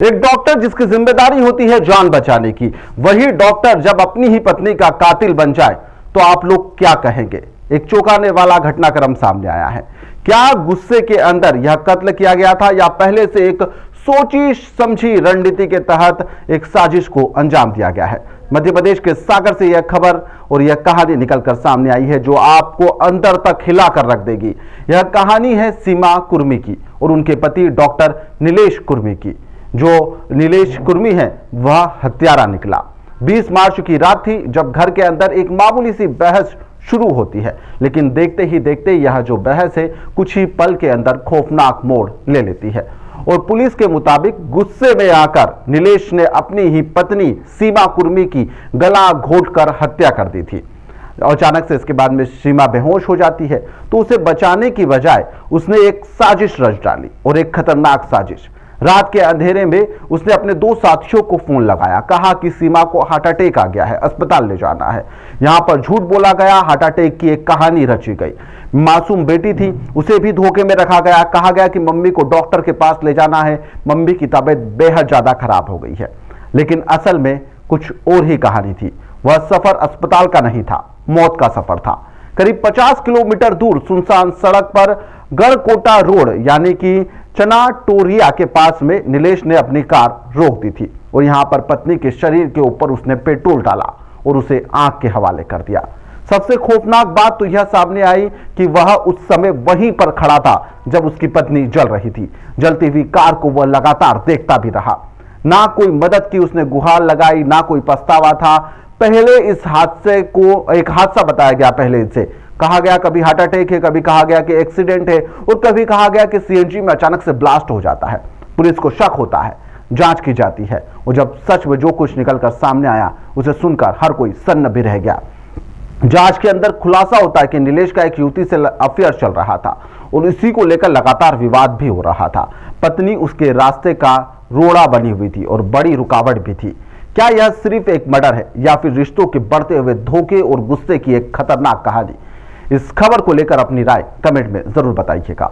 एक डॉक्टर जिसकी जिम्मेदारी होती है जान बचाने की, वही डॉक्टर जब अपनी ही पत्नी का कातिल बन जाए तो आप लोग क्या कहेंगे। एक चौंकाने वाला घटनाक्रम सामने आया है। क्या गुस्से के अंदर यह कत्ल किया गया था या पहले से एक सोची समझी रणनीति के तहत एक साजिश को अंजाम दिया गया है। मध्य प्रदेश के सागर से यह खबर और यह कहानी निकलकर सामने आई है जो आपको अंदर तक हिला कर रख देगी। यह कहानी है सीमा कुर्मी की और उनके पति डॉक्टर नीलेश कुर्मी की। जो नीलेश कुर्मी है वह हत्यारा निकला। 20 मार्च की रात थी जब घर के अंदर एक मामूली सी बहस शुरू होती है, लेकिन देखते ही देखते यह जो बहस है कुछ ही पल के अंदर खौफनाक मोड़ ले लेती है और पुलिस के मुताबिक गुस्से में आकर नीलेश ने अपनी ही पत्नी सीमा कुर्मी की गला घोंटकर हत्या कर दी थी। अचानक से इसके बाद में सीमा बेहोश हो जाती है तो उसे बचाने की बजाय उसने एक साजिश रच डाली और एक खतरनाक साजिश। रात के अंधेरे में उसने अपने 2 साथियों को फोन लगाया, कहा कि सीमा को हार्ट अटैक आ गया है, अस्पताल ले जाना है। यहां पर झूठ बोला गया, हार्ट अटैक की एक कहानी रची गई। मासूम बेटी थी उसे भी धोखे में रखा गया, कहा गया कि मम्मी को डॉक्टर के पास ले जाना है, मम्मी की तबीयत बेहद ज्यादा खराब हो गई है। लेकिन असल में कुछ और ही कहानी थी। वह सफर अस्पताल का नहीं था, मौत का सफर था। करीब 50 किलोमीटर दूर सुनसान सड़क पर गढ़कोटा रोड यानी कि चनाटोरिया के पास में नीलेश ने अपनी कार रोक दी थी और यहां पर पत्नी के शरीर के ऊपर उसने पेट्रोल डाला और उसे आग के हवाले कर दिया। सबसे खौफनाक बात तो यह सामने आई कि वह उस समय वहीं पर खड़ा था जब उसकी पत्नी जल रही थी। जलती हुई कार को वह लगातार देखता भी रहा। ना कोई मदद की उसने गुहार लगाई, ना कोई पछतावा था। पहले इस हादसे को एक हादसा बताया गया, पहले इसे कहा गया कभी हार्ट अटैक है, कभी कहा गया कि एक्सीडेंट है और कभी कहा गया कि सीएनजी में अचानक से ब्लास्ट हो जाता है। पुलिस को शक होता है, जांच की जाती है और जब सच में जो कुछ निकलकर सामने आया उसे सुनकर हर कोई सन्न भी रह गया। जांच के अंदर खुलासा होता है कि नीलेश का एक युवती से अफेयर चल रहा था और इसी को लेकर लगातार विवाद भी हो रहा था। पत्नी उसके रास्ते का रोड़ा बनी हुई थी और बड़ी रुकावट भी थी। क्या यह सिर्फ एक मर्डर है या फिर रिश्तों के बढ़ते हुए धोखे और गुस्से की एक खतरनाक कहानी? इस खबर को लेकर अपनी राय कमेंट में जरूर बताइएगा।